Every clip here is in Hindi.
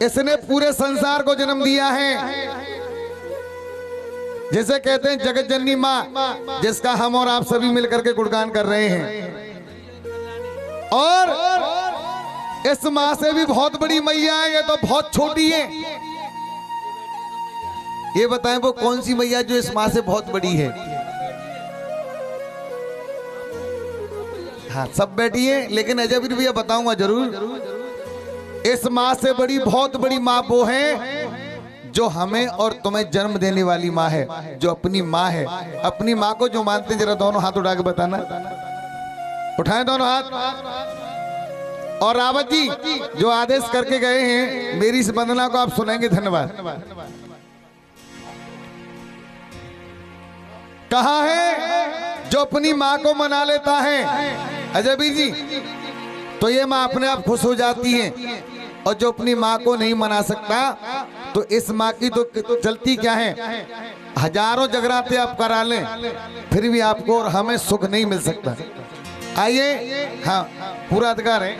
इसने पूरे संसार को जन्म दिया है। जैसे कहते हैं जगत जननी माँ, जिसका हम और आप सभी मिलकर के गुणगान कर रहे हैं। और इस माँ से भी बहुत बड़ी मैया है, ये तो बहुत छोटी है। ये बताएं वो कौन सी मैया जो इस माँ से बहुत बड़ी है? हाँ सब बैठी है, लेकिन अजय भैया बताऊंगा जरूर। इस माँ से बड़ी बहुत बड़ी माँ वो है जो हमें और तुम्हें जन्म देने वाली माँ है, जो अपनी माँ है। अपनी माँ को जो मानते जरा दोनों हाथ उठा के बताना, उठाएं दोनों हाथ। और रावत जी जो आदेश करके गए हैं, मेरी इस वंदना को आप सुनेंगे। धन्यवाद। कहा है जो अपनी माँ को मना लेता है अजय भी जी, तो ये माँ अपने आप खुश हो जाती है। और जो अपनी माँ को नहीं मना सकता, तो इस माँ की तो चलती क्या है, हजारों जगराते आप करा लें फिर भी आपको और हमें सुख नहीं मिल सकता। आइए, हाँ पूरा अधिकार है।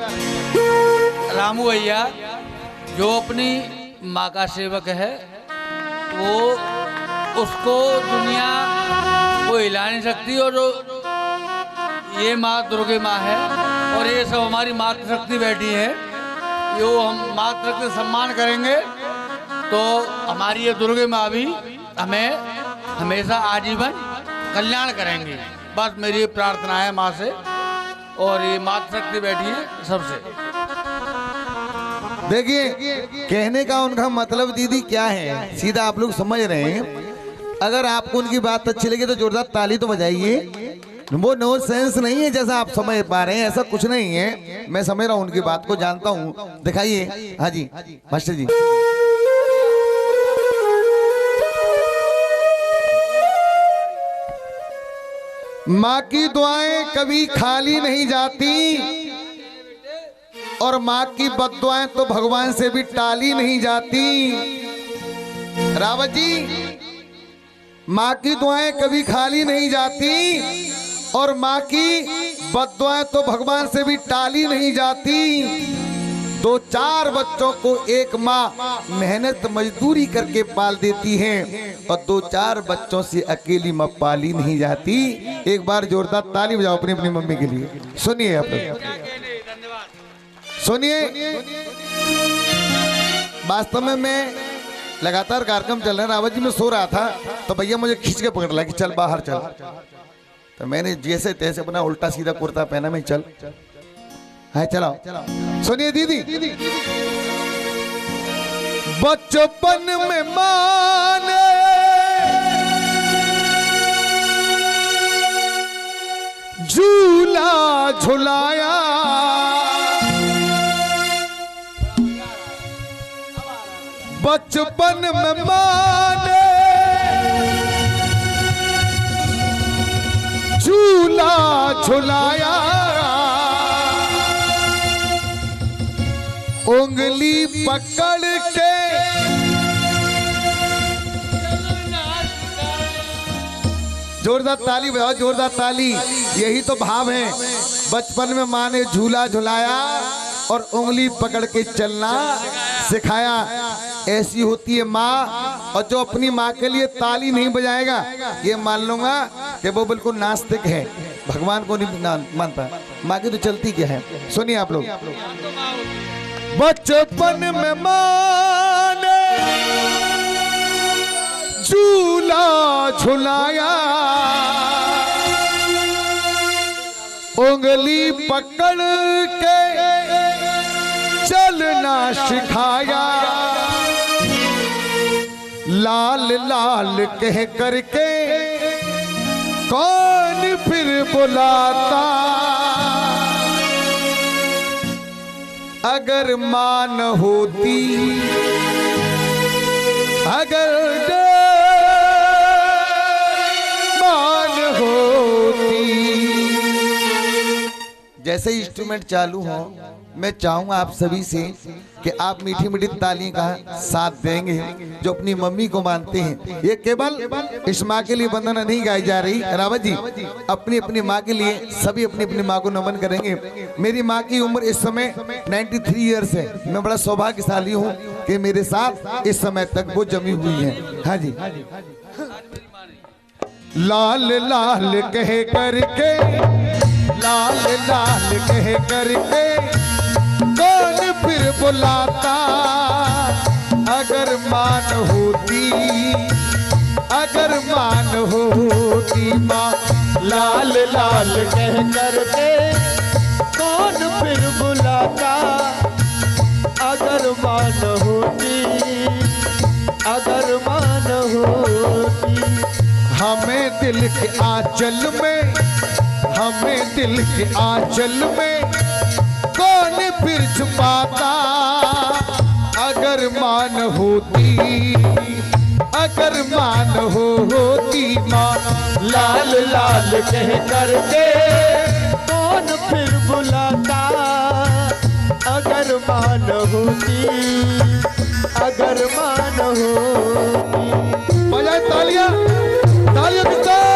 रामू भैया जो अपनी माँ का सेवक है, वो उसको दुनिया को हिला नहीं सकती। और ये माँ दुर्गे माँ है, और ये सब हमारी मातृशक्ति बैठी है। जो हम मातृशक्ति सम्मान करेंगे तो हमारी ये दुर्गे माँ भी हमें हमेशा आजीवन कल्याण करेंगी। बस मेरी प्रार्थना है माँ से, और ये मातृशक्ति बैठी है सबसे। देखिए कहने का उनका मतलब दीदी क्या है, सीधा आप लोग समझ रहे हैं। अगर आपको उनकी बात अच्छी लगी तो जोरदार ताली तो बजाइए। वो नो सेंस नहीं है जैसा आप समझ पा रहे हैं, ऐसा कुछ नहीं है। मैं समझ रहा हूँ उनकी बात को, जानता हूँ। दिखाइए। हाँ जी मास्टर जी। माँ की दुआएं कभी खाली नहीं जाती, और माँ की बद्दुआएं तो भगवान से भी टाली नहीं जाती। रावत जी, माँ की दुआएं कभी खाली नहीं जाती, और माँ की बद्दुआएं तो भगवान से भी टाली नहीं जाती। 2-4 बच्चों को एक माँ मेहनत मजदूरी करके पाल देती है, और 2-4 बच्चों से अकेली माँ पाली नहीं जाती। एक बार जोरदार ताली बजाओ अपनी अपनी मम्मी के लिए। सुनिए आप लोग, सुनिए। वास्तव में मैं लगातार कार्यक्रम चल रहे हैं, रावत जी में सो रहा था, तो भैया मुझे खींच के पकड़ लिया कि चल बाहर चल। तो मैंने जैसे तैसे अपना उल्टा सीधा कुर्ता पहना, मैं चल है चलाओ। सुनिए दीदी, बचपन में माने झूला झुलाया, बचपन में माने झूला झुलाया, उंगली पकड़ के जोरदार ताली बजाओ, जोरदार ताली। यही तो भाव है। बचपन में माँ ने झूला झुलाया और उंगली पकड़ के चलना सिखाया। ऐसी होती है माँ। और जो अपनी माँ के लिए ताली नहीं बजाएगा, ये मान लूंगा कि वो बिल्कुल नास्तिक है, भगवान को नहीं मानता। माँ की तो चलती क्या है, सुनिए आप लोग। बचपन में माँ ने झूला झुलाया, उंगली पकड़ के चलना सिखाया, लाल लाल कह करके कौन फिर बुलाता, अगर मां न होती, अगर मां न होती। जैसे इंस्ट्रूमेंट चालू हो मैं चाहूंगा आप सभी से कि आप मीठी मीठी तालियों का साथ देंगे जो अपनी मम्मी को मानते हैं। ये केवल इस माँ के लिए वंदना नहीं गाई जा रही रावत जी, अपनी अपनी माँ के लिए सभी अपनी अपनी माँ को नमन करेंगे। मेरी माँ की उम्र इस समय 93 ईयर्स है। मैं बड़ा सौभाग्यशाली हूँ कि मेरे साथ इस समय तक वो जमी हुई है। हाँ जी। लाल लाल कह करके, लाल लाल कह करके कौन फिर बुलाता, अगर मान होती, अगर मान होती माँ। लाल लाल कह करके कौन फिर बुलाता, अगर मान होती, अगर मान होती। हमें दिल के आंचल में, हमें दिल के आंचल में कौन फिर छुपाता, अगर मान होती, अगर मान होती माँ। लाल लाल कह करके कौन फिर बुलाता, अगर मान होती, अगर मान होती। बजाए तालियां, तालियों के साथ।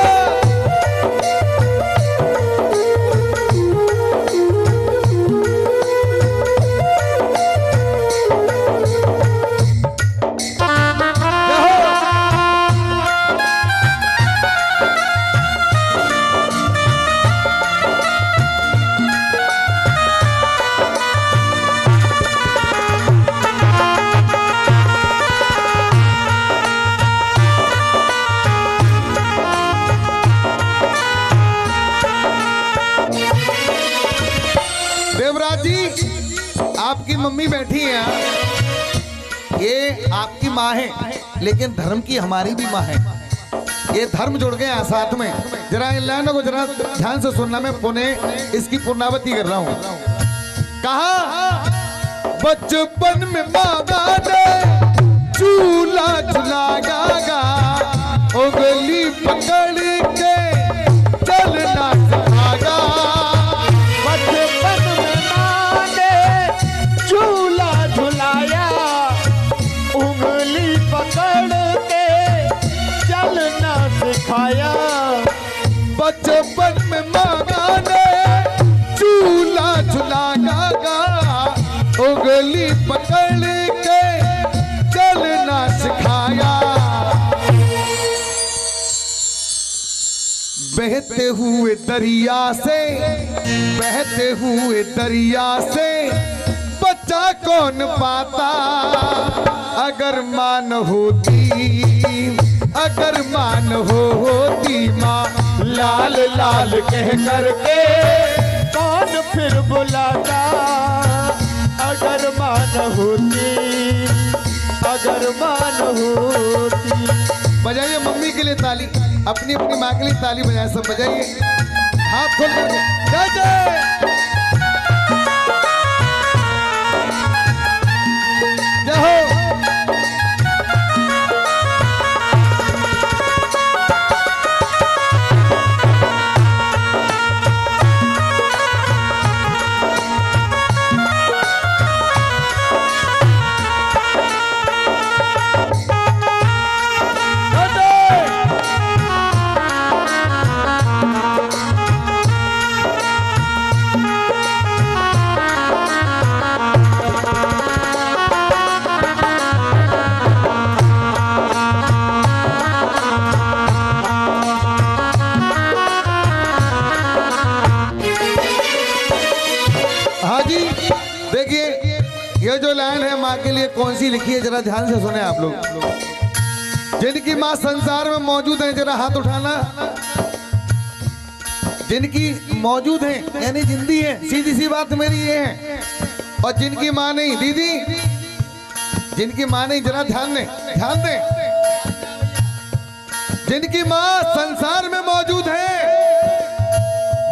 देवराज जी, आपकी मम्मी बैठी है, ये आपकी माँ है, लेकिन धर्म की हमारी भी माँ है। ये धर्म जुड़ गए हैं साथ में। जरा इन लाइनों को जरा ध्यान से सुनना, मैं पुनः इसकी पुनरावृत्ति कर रहा हूँ। कहा बचपन में मामा ने झूला झुलाया, उंगली पकड़ के चलना सिखाया। बचपन में माँ ने झूला झुलाया, उंगली पकड़ के चलना सिखाया। बचपन में माँ ने झूला झुलाया, उंगली पकड़ के चलना सिखाया। बहते हुए दरिया से, बहते हुए दरिया से बच्चा कौन पाता, अगर मान होती, अगर मान होती माँ। लाल लाल कह करके कौन फिर बुलाता, अगर मान होती, अगर मान होती। बजाइए मम्मी के लिए ताली, अपनी अपनी माँ के लिए ताली बजाए, सब बजाइए हाथ खोल करके। जय जय। जय हो। देखिए ये जो लाइन है माँ के लिए कौन सी लिखी है, जरा ध्यान से सुने आप लोग। जिनकी माँ संसार में मौजूद है जरा हाथ उठाना। जिनकी मौजूद है यानी जिंदी है, सीधी सी बात मेरी ये है। और जिनकी माँ नहीं, दीदी जिनकी माँ नहीं, जरा ध्यान दें, ध्यान दें। जिनकी माँ संसार में मौजूद है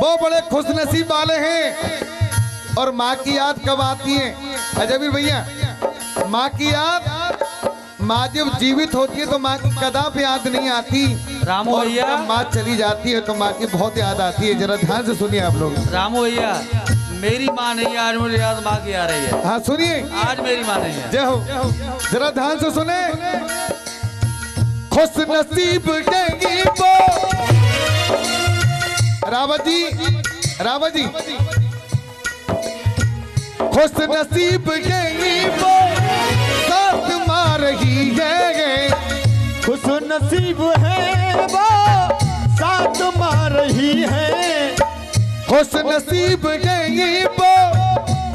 वो बड़े खुशनसीब वाले हैं। और माँ की याद कब आती है अजयवीर भैया? माँ की याद, माँ जब जीवित होती है तो माँ की कदापि याद नहीं आती। रामू और भैया, जब माँ चली जाती है तो माँ की बहुत याद आती है। जरा ध्यान से सुनिए आप लोग। रामू भैया, मेरी माँ नहीं है, आज मुझे याद माँ की आ रही है। हाँ सुनिए, आज मेरी माँ नहीं है। जय हो, जरा ध्यान से सुने। खुश नसीब गई वो, रावत जी, रावत जी, खुश नसीब गई वो साथ मार रही है, खुश नसीब है वो साथ मार रही है, खुश नसीब गई वो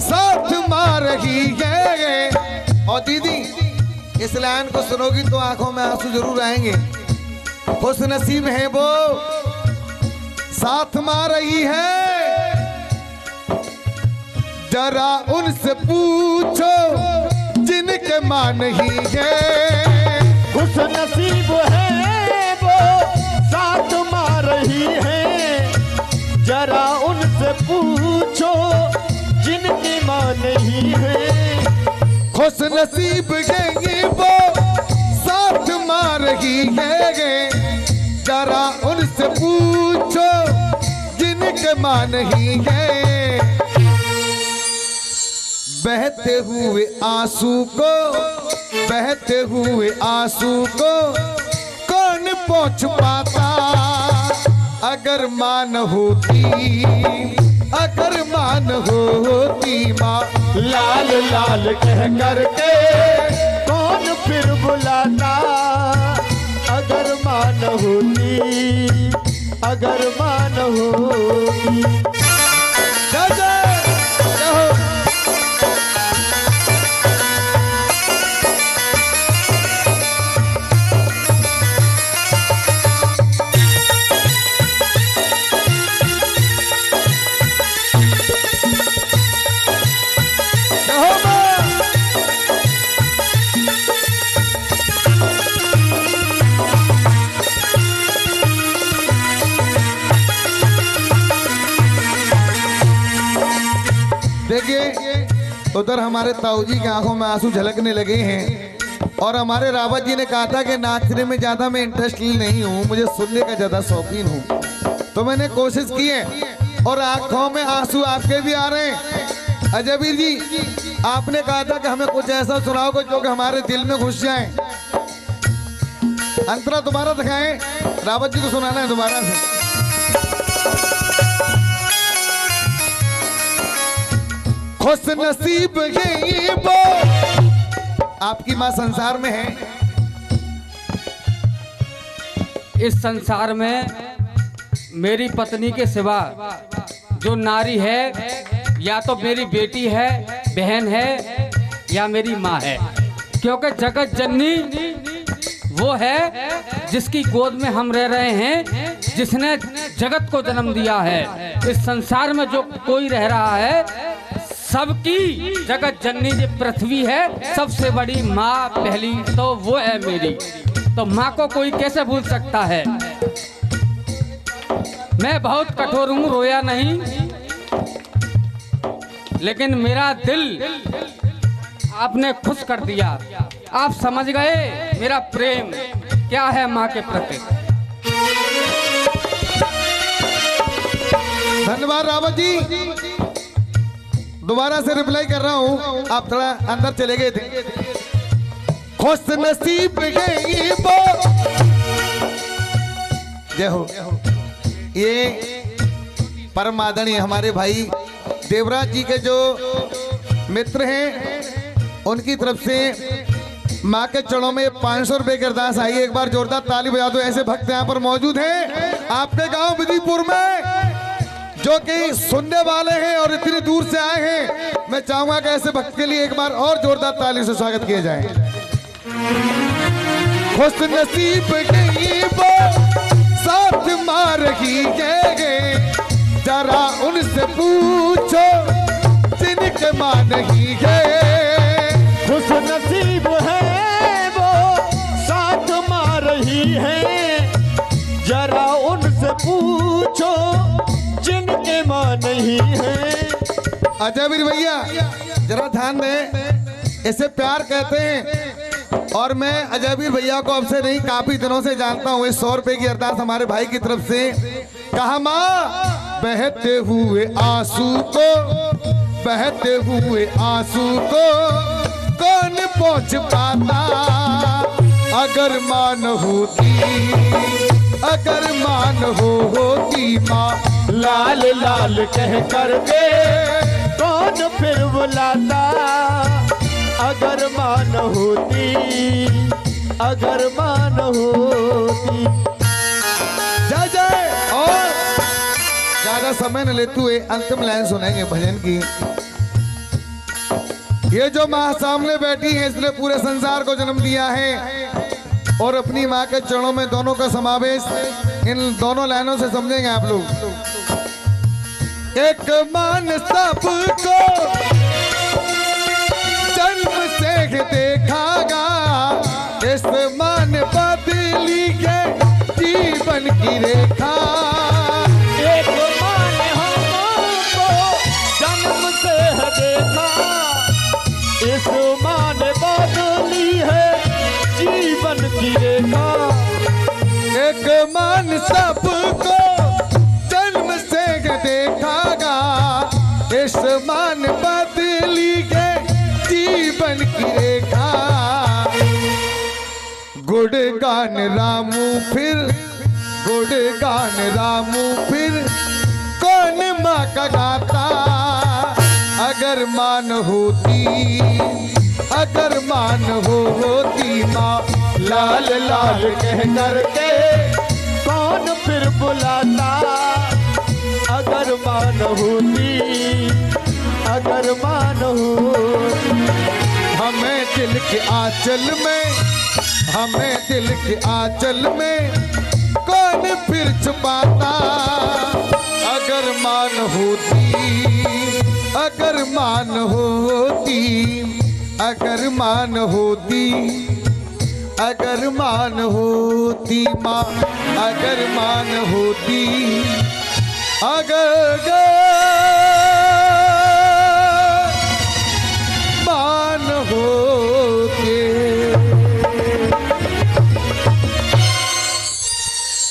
साथ मार रही है। और दीदी इस लाइन को सुनोगी तो आंखों में आंसू जरूर आएंगे। खुश नसीब है वो साथ मार रही है, जरा उनसे पूछो जिनके मां नहीं है। खुश नसीब है वो साथ मार रही है, जरा उनसे पूछो जिनकी मां नहीं है। खुश नसीब गई वो साथ मार रही है, जरा उनसे पूछो जिनके मां नहीं है। बहते हुए आंसू को, बहते हुए आंसू को कौन पहुंच पाता, अगर मां न होती, अगर मां न होती मां लाल लाल कह करके कौन फिर बुलाता, अगर मां न होती, अगर मां न होती। जय जय, जय हो। देखिए उधर हमारे ताऊ जी की आंखों में आंसू झलकने लगे हैं और हमारे रावत जी ने कहा था कि नाचने में ज्यादा मैं इंटरेस्टली नहीं हूँ, मुझे सुनने का ज्यादा शौकीन हूँ। तो मैंने कोशिश की है और आंखों में आंसू आपके भी आ रहे हैं। अजयवीर जी आपने कहा था कि हमें कुछ ऐसा सुनाओगे जो कि हमारे दिल में घुस जाए। अंतरा दोबारा दिखाएं, रावत जी को सुनाना है दोबारा से। खुश नसीब है वो, आपकी माँ संसार में है, इस संसार में मेरी पत्नी के सिवा जो नारी है या तो मेरी बेटी है, बहन है या मेरी माँ है, क्योंकि जगत जननी वो है जिसकी गोद में हम रह रहे हैं, जिसने जगत को जन्म दिया है। इस संसार में जो कोई रह रहा है सबकी जगत जननी जो पृथ्वी है, सबसे बड़ी माँ पहली तो वो है मेरी। तो माँ को कोई कैसे भूल सकता है। मैं बहुत कठोर हूँ, रोया नहीं, लेकिन मेरा दिल आपने खुश कर दिया। आप समझ गए मेरा प्रेम क्या है माँ के प्रति। धन्यवाद रावत जी। दोबारा से रिप्लाई कर रहा हूँ, आप थोड़ा अंदर चले गए थे। खुश नसीब गई वो, जय हो। ये परम आदरणीय हमारे भाई देवराज जी के जो मित्र हैं उनकी तरफ से माँ के चरणों में 500 रुपए की अरदास आई है। एक बार जोरदार ताली बजा दो। ऐसे भक्त यहाँ पर मौजूद हैं आपके गांव विधिपुर में जो कि सुनने वाले हैं और इतनी दूर से आए हैं। मैं चाहूंगा कि ऐसे भक्त के लिए एक बार और जोरदार ताली से स्वागत किया जाए। खुश नसीब गई वो साथ मार रही है, जरा उनसे पूछो जिनके मां नहीं है। खुश नसीब है वो साथ मार रही है, जरा उनसे पूछो जिनके मां नहीं है। अजयवीर भैया जरा ध्यान दें, इसे प्यार कहते हैं और मैं अजयवीर भैया को अब से नहीं काफी दिनों से जानता हूँ। इस 100 रुपए की अरदास हमारे भाई की तरफ से कहा माँ बहते हुए आंसू को, बहते हुए आंसू को कौन पहुंच पाता। अगर मान होती, अगर मान होती माँ, लाल लाल कह कर के कौन फिर बुलाता। अगर मान होती, अगर मान होती। जय जय। और ज्यादा समय न लेते हुए अंतिम लाइन सुनेंगे भजन की। ये जो माँ सामने बैठी है इसने पूरे संसार को जन्म दिया है और अपनी माँ के चरणों में दोनों का समावेश इन दोनों लाइनों से समझेंगे आप लोग। एक मान सबको जन्म से देखागा, इस मान बदली है जीवन की रेखा। एक मान हमको जन्म से है देखा, इस मान बदली है जीवन की रेखा। एक मान सबको जन्म से देखागा, इस मान बदली है जीवन की रेखा। गुणगान रामू फिर, गुणगान रामू फिर कौन माँ का गाता। अगर मान होती, अगर मान होती माँ, लाल लाल कह कर के कौन फिर बुलाता। अगर मान होती, अगर मान होती। हमें दिल के आंचल में, हमें दिल के आंचल में कौन फिर छुपाता। अगर मान होती, अगर मान होती, अगर मान होती, अगर मान होती माँ, अगर मान होती, अगर